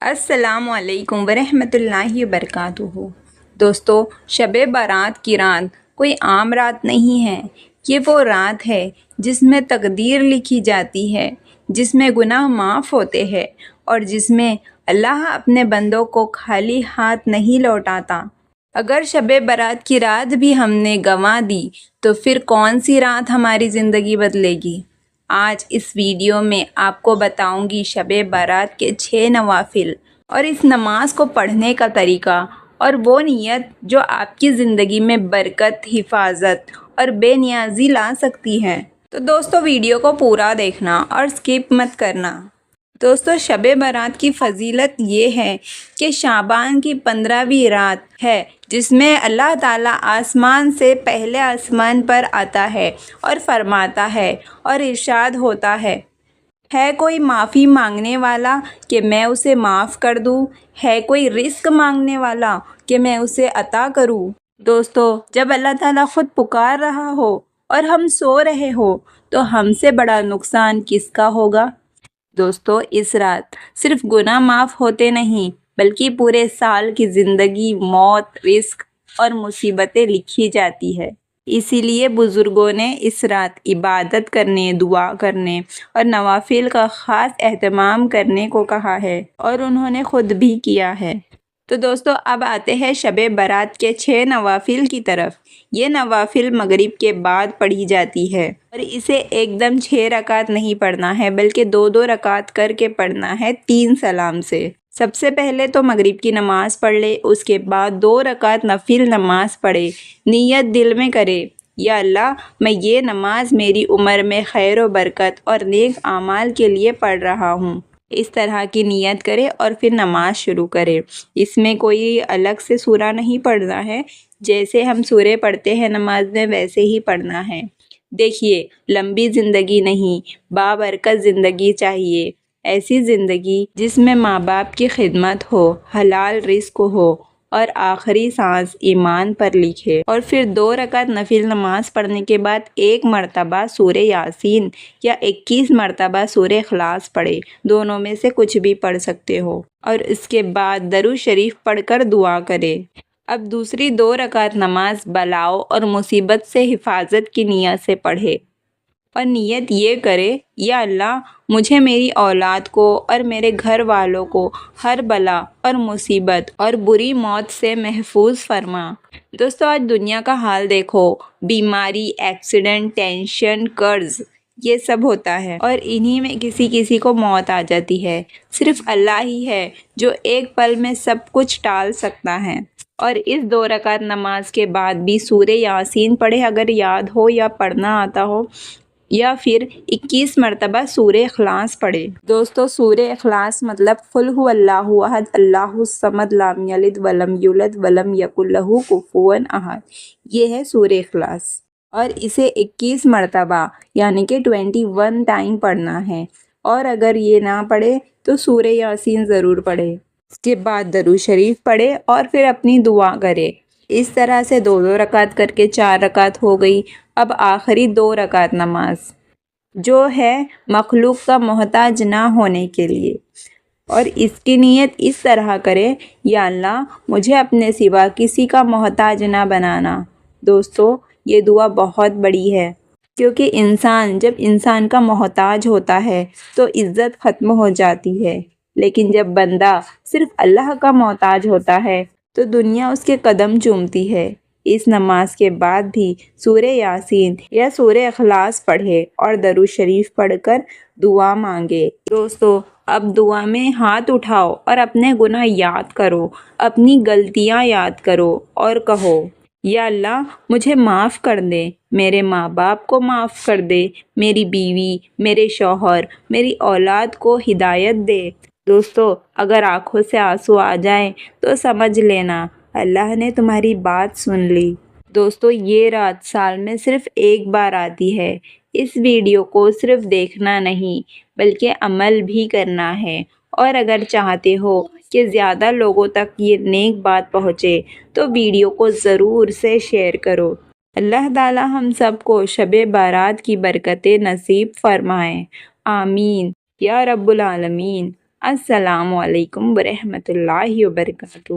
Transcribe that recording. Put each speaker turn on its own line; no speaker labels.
السلام علیکم ورحمۃ اللہ وبرکاتہ۔ دوستو، شب برات کی رات کوئی عام رات نہیں ہے۔ یہ وہ رات ہے جس میں تقدیر لکھی جاتی ہے، جس میں گناہ معاف ہوتے ہیں اور جس میں اللہ اپنے بندوں کو خالی ہاتھ نہیں لوٹاتا۔ اگر شب برات کی رات بھی ہم نے گنوا دی تو پھر کون سی رات ہماری زندگی بدلے گی؟ آج اس ویڈیو میں آپ کو بتاؤں گی شب برات کے 6 نوافل اور اس نماز کو پڑھنے کا طریقہ اور وہ نیت جو آپ کی زندگی میں برکت، حفاظت اور بے نیازی لا سکتی ہے۔ تو دوستو، ویڈیو کو پورا دیکھنا اور سکپ مت کرنا۔ دوستو، شب برات کی فضیلت یہ ہے کہ شعبان کی 15ویں رات ہے جس میں اللہ تعالیٰ آسمان سے پہلے آسمان پر آتا ہے اور فرماتا ہے اور ارشاد ہوتا ہے کوئی معافی مانگنے والا کہ میں اسے معاف کر دوں، ہے کوئی رزق مانگنے والا کہ میں اسے عطا کروں۔ دوستو، جب اللہ تعالیٰ خود پکار رہا ہو اور ہم سو رہے ہو تو ہم سے بڑا نقصان کس کا ہوگا؟ دوستو، اس رات صرف گناہ معاف ہوتے نہیں بلکہ پورے سال کی زندگی، موت، رزق اور مصیبتیں لکھی جاتی ہے۔ اسی لیے بزرگوں نے اس رات عبادت کرنے، دعا کرنے اور نوافل کا خاص اہتمام کرنے کو کہا ہے، اور انہوں نے خود بھی کیا ہے۔ تو دوستو، اب آتے ہیں شب برات کے 6 نوافل کی طرف۔ یہ نوافل مغرب کے بعد پڑھی جاتی ہے اور اسے ایک دم 6 رکعت نہیں پڑھنا ہے بلکہ 2 رکعت کر کے پڑھنا ہے 3 سلام سے۔ سب سے پہلے تو مغرب کی نماز پڑھ لے، اس کے بعد 2 رکعت نفل نماز پڑھے، نیت دل میں کرے، یا اللہ، میں یہ نماز میری عمر میں خیر و برکت اور نیک اعمال کے لیے پڑھ رہا ہوں۔ اس طرح کی نیت کرے اور پھر نماز شروع کرے۔ اس میں کوئی الگ سے سورہ نہیں پڑھنا ہے، جیسے ہم سورے پڑھتے ہیں نماز میں ویسے ہی پڑھنا ہے۔ دیکھیے، لمبی زندگی نہیں، بابرکت زندگی چاہیے۔ ایسی زندگی جس میں ماں باپ کی خدمت ہو، حلال رزق ہو اور آخری سانس ایمان پر لکھے۔ اور پھر 2 رکعت نفل نماز پڑھنے کے بعد 1 مرتبہ سورہ یاسین یا 21 مرتبہ سورہ اخلاص پڑھے، دونوں میں سے کچھ بھی پڑھ سکتے ہو، اور اس کے بعد درود شریف پڑھ کر دعا کرے۔ اب دوسری 2 رکعت نماز بلاؤ اور مصیبت سے حفاظت کی نیت سے پڑھے، اور نیت یہ کرے، یا اللہ، مجھے، میری اولاد کو اور میرے گھر والوں کو ہر بلا اور مصیبت اور بری موت سے محفوظ فرما۔ دوستو، آج دنیا کا حال دیکھو، بیماری، ایکسیڈنٹ، ٹینشن، قرض، یہ سب ہوتا ہے اور انہی میں کسی کو موت آ جاتی ہے۔ صرف اللہ ہی ہے جو ایک پل میں سب کچھ ٹال سکتا ہے۔ اور اس 2 رکعت نماز کے بعد بھی سورہ یاسین پڑھے اگر یاد ہو یا پڑھنا آتا ہو، یا پھر 21 مرتبہ سورہ اخلاص پڑھے۔ دوستو، سورہ اخلاص مطلب قل هو اللہ احد اللہ الصمد لم یلد ولم یولد ولم یکن لہ کفوا احد، یہ ہے سورہ اخلاص، اور اسے 21 مرتبہ یعنی کہ 21 ٹائم پڑھنا ہے۔ اور اگر یہ نہ پڑھے تو سورہ یاسین ضرور پڑھے، اس کے بعد درود شریف پڑھے اور پھر اپنی دعا کرے۔ اس طرح سے 2 رکعت کر کے 4 رکعت ہو گئی۔ اب آخری 2 رکعت نماز جو ہے مخلوق کا محتاج نہ ہونے کے لیے، اور اس کی نیت اس طرح کرے، یا اللہ، مجھے اپنے سوا کسی کا محتاج نہ بنانا۔ دوستو، یہ دعا بہت بڑی ہے، کیونکہ جب انسان کا محتاج ہوتا ہے تو عزت ختم ہو جاتی ہے، لیکن جب بندہ صرف اللہ کا محتاج ہوتا ہے تو دنیا اس کے قدم چومتی ہے۔ اس نماز کے بعد بھی سورہ یاسین یا سورہ اخلاص پڑھے اور درود شریف پڑھ کر دعا مانگے۔ دوستو، اب دعا میں ہاتھ اٹھاؤ اور اپنے گناہ یاد کرو، اپنی غلطیاں یاد کرو اور کہو، یا اللہ، مجھے معاف کر دے، میرے ماں باپ کو معاف کر دے، میری بیوی، میرے شوہر، میری اولاد کو ہدایت دے۔ دوستو، اگر آنکھوں سے آنسو آ جائیں تو سمجھ لینا اللہ نے تمہاری بات سن لی۔ دوستو، یہ رات سال میں صرف ایک بار آتی ہے۔ اس ویڈیو کو صرف دیکھنا نہیں بلکہ عمل بھی کرنا ہے، اور اگر چاہتے ہو کہ زیادہ لوگوں تک یہ نیک بات پہنچے تو ویڈیو کو ضرور سے شیئر کرو۔ اللہ تعالی ہم سب کو شب برات کی برکتیں نصیب فرمائے، آمین یا رب العالمین۔ السلام علیکم ورحمۃ اللہ وبرکاتہ.